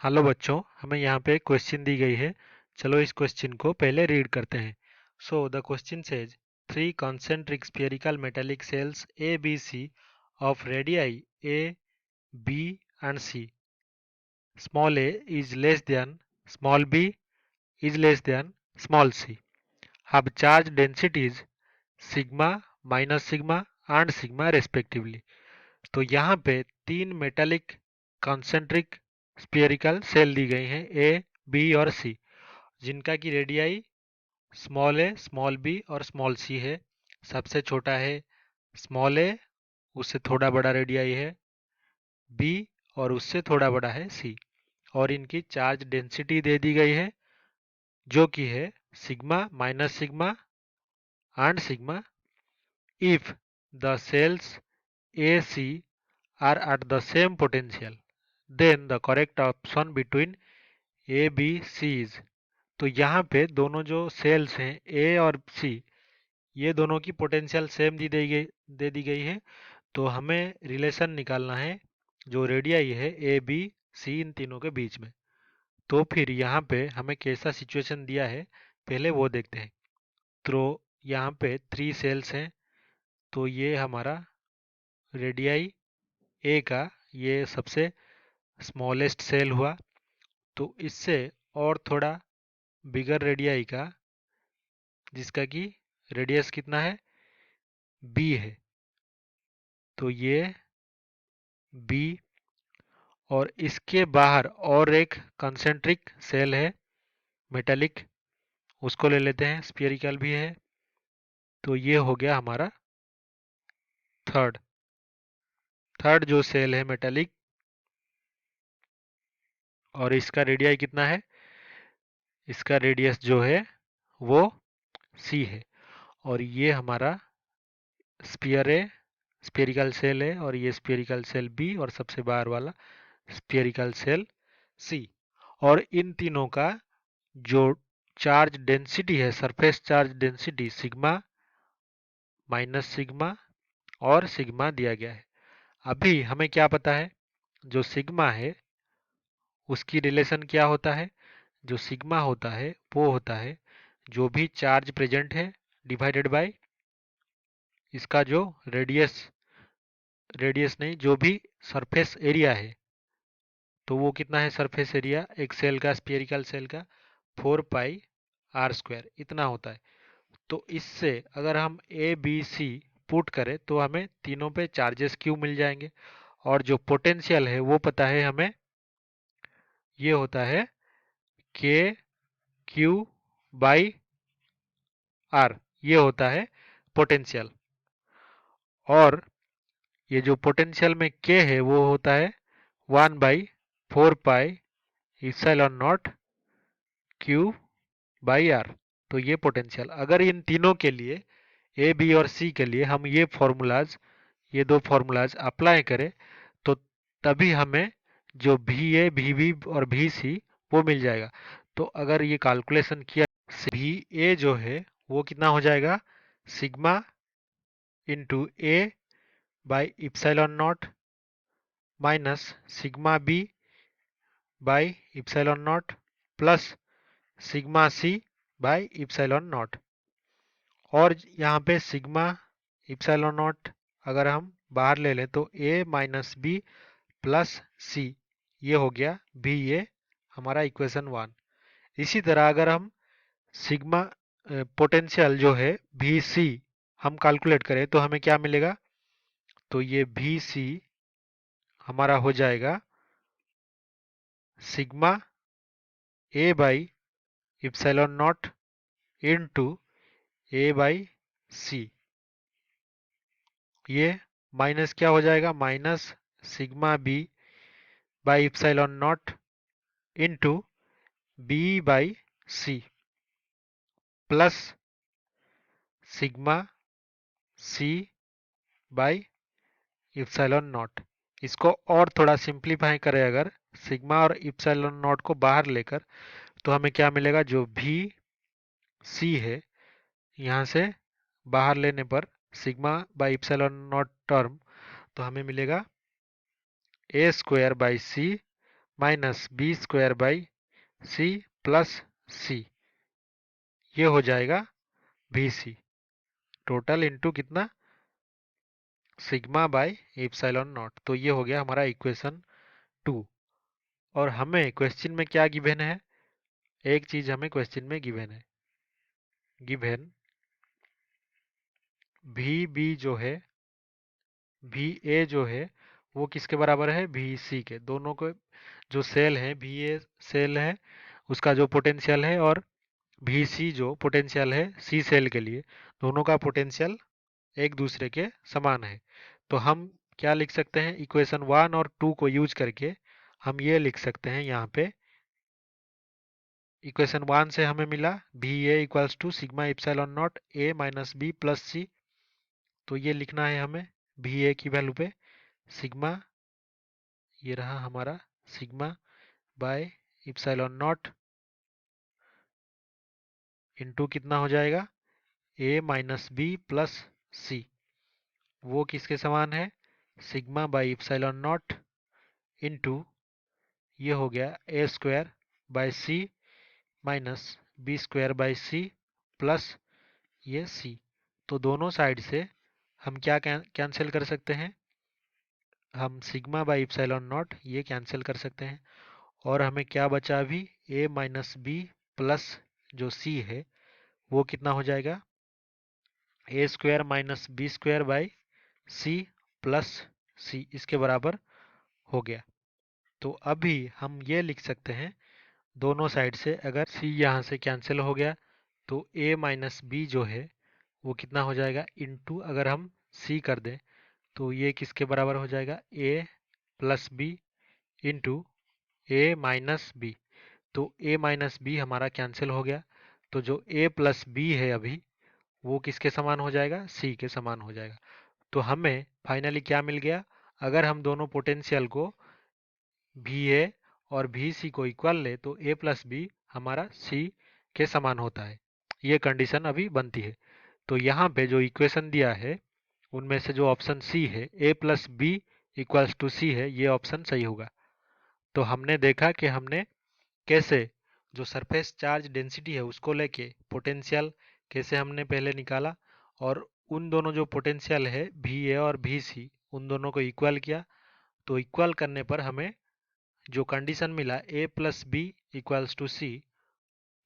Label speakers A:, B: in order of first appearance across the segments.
A: Hello बच्चों, हमें यहाँ पे क्वेश्चन दी गई है। चलो इस क्वेश्चन को पहले रीड करते हैं। So the question says three concentric spherical metallic cells A, B, C of radii A, B and C. Small a is less than small b is less than small c. Have charge densities sigma, minus sigma and sigma respectively. तो यहाँ पे तीन metallic concentric spherical shell दी गई हैं ए, B और सी, जिनका की radii small ए, small B और स्मॉल सी है। सबसे छोटा है स्मॉल ए, उससे थोड़ा बड़ा रेडियाई है बी और उससे थोड़ा बड़ा है सी। और इनकी चार्ज डेंसिटी दे दी गई है जो कि है sigma, minus sigma and sigma. If the cells A C are at the same potential, then the correct option between A, B, C is। तो यहाँ पे दोनों जो सेल्स हैं ए और सी, ये दोनों की पोटेंशियल सेम दे दी गई है। तो हमें रिलेशन निकालना है जो रेडियाई है ए, बी, सी, इन तीनों के बीच में। तो फिर यहाँ पे हमें कैसा सिचुएशन दिया है पहले वो देखते हैं। तो यहाँ पे थ्री सेल्स हैं, तो ये हमारा रेडियाई ए का ये सबसे स्मॉलेस्ट सेल हुआ। तो इससे और थोड़ा बिगर रेडियाई का, जिसका कि रेडियस कितना है बी है, तो ये बी। और इसके बाहर और एक कंसेंट्रिक सेल है मेटालिक, उसको ले लेते हैं, स्फीयरिकल भी है। तो ये हो गया हमारा थर्ड थर्ड जो सेल है मेटालिक, और इसका रेडियाई कितना है, इसका रेडियस जो है वो सी है। और ये हमारा स्फीयर है, स्फीयरिकल सेल है, और ये स्फीयरिकल सेल बी और सबसे बाहर वाला स्फीयरिकल सेल सी। और इन तीनों का जो चार्ज डेंसिटी है, surface charge density sigma, minus sigma और सिग्मा दिया गया है। अभी हमें क्या पता है, जो सिग्मा है उसकी रिलेशन क्या होता है। जो सिग्मा होता है वो होता है जो भी चार्ज प्रेजेंट है डिवाइडेड बाय इसका जो रेडियस, रेडियस नहीं, जो भी सरफेस एरिया है। तो वो कितना है सरफेस एरिया एक सेल का, स्फीयरिकल सेल का, 4 पाई r² इतना होता है। तो इससे अगर हम ए, बी, सी पुट करें तो हमें तीनों पे चार्जेस क्यू मिल जाएंगे। और जो पोटेंशियल है वो पता है हमें, ये होता है के क्यू बाई आर, ये होता है पोटेंशियल। और ये जो पोटेंशियल में के है वो होता है 1/4 pi epsilon naught Q by R. तो ये पोटेंशियल, अगर इन तीनों के लिए ए, बी और सी के लिए हम ये दो फॉर्मूलाज अप्लाई करें तो तभी हमें जो भी ए, भी बी और भी सी वो मिल जाएगा। तो अगर ये कैलकुलेशन किया, भी ए जो है वो कितना हो जाएगा, sigma into A by epsilon naught minus sigma B by epsilon naught plus sigma C by epsilon naught. और यहाँ पे सिग्मा इप्सिलॉन नॉट अगर हम बाहर ले लें तो ए माइनस बी प्लस सी, ये हो गया भी, ये हमारा इक्वेशन 1। इसी तरह अगर हम सिग्मा पोटेंशियल जो है भी सी हम कैलकुलेट करें तो हमें क्या मिलेगा, तो ये भी सी हमारा हो जाएगा sigma A by epsilon naught into A by C. ये माइनस क्या हो जाएगा, minus sigma B by epsilon naught into B by C plus sigma C by epsilon naught. इसको और थोड़ा सिंप्लीफाई करें अगर सिग्मा और इप्सिलॉन नॉट को बाहर लेकर, तो हमें क्या मिलेगा, जो भी सी है यहाँ से बाहर लेने पर sigma by epsilon naught term, तो हमें मिलेगा A square by C minus B square by C plus C, ये हो जाएगा भी सी टोटल इंटू कितना, सिग्मा बाय एप्सिलॉन नॉट। तो ये हो गया हमारा इक्वेशन 2। और हमें क्वेश्चन में क्या गिवन है, एक चीज हमें क्वेश्चन में गिवन है, गिवन भी बी जो है, भी ए जो है वो किसके बराबर है, भी सी के। दोनों को जो सेल है, भी ए सेल है उसका जो पोटेंशियल है, और भी सी जो पोटेंशियल है सी सेल के लिए, दोनों का पोटेंशियल एक दूसरे के समान है। तो हम क्या लिख सकते हैं, इक्वेशन 1 और 2 को यूज करके हम ये लिख सकते हैं, यहाँ पे इक्वेशन 1 से हमें मिला भी A equals to sigma epsilon naught A minus B plus C. तो ये लिखना है हमें भी ए की वैल्यू पे सिग्मा, ये रहा हमारा sigma by epsilon naught into कितना हो जाएगा, A minus B plus C, वो किसके समान है, sigma by epsilon naught into ये हो गया A square by C minus B square by C plus ये सी। तो दोनों साइड से हम क्या कैंसिल कर सकते हैं, हम सिग्मा बाई इप्सिलॉन नॉट ये कैंसिल कर सकते हैं, और हमें क्या बचा अभी, ए माइनस बी प्लस जो सी है वो कितना हो जाएगा, A square minus B square by C plus C, इसके बराबर हो गया। तो अभी हम ये लिख सकते हैं, दोनों साइड से अगर सी यहाँ से कैंसिल हो गया तो a माइनस बी जो है वो कितना हो जाएगा, इनटू अगर हम c कर दें तो ये किसके बराबर हो जाएगा, a plus B into A minus B. तो a माइनस बी हमारा कैंसिल हो गया, तो जो a प्लस बी है अभी वो किसके समान हो जाएगा, c के समान हो जाएगा। तो हमें फाइनली क्या मिल गया, अगर हम दोनों पोटेंशियल को भी ए और भी सी को इक्वल ले तो ए प्लस बी हमारा सी के समान होता है, ये कंडीशन अभी बनती है। तो यहाँ पे जो इक्वेशन दिया है उनमें से जो ऑप्शन सी है, ए प्लस बी इक्वल्स टू सी है, ये ऑप्शन सही होगा। तो हमने देखा कि हमने कैसे जो सरफेस चार्ज डेंसिटी है उसको लेके पोटेंशियल कैसे हमने पहले निकाला, और उन दोनों जो पोटेंशियल है भी ए और भी सी उन दोनों को इक्वल किया। तो इक्वल करने पर हमें जो कंडीशन मिला ए प्लस बी इक्वल्स टू सी,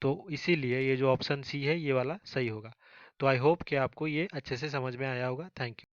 A: तो इसीलिए ये जो ऑप्शन सी है ये वाला सही होगा। तो आई होप कि आपको ये अच्छे से समझ में आया होगा। Thank you.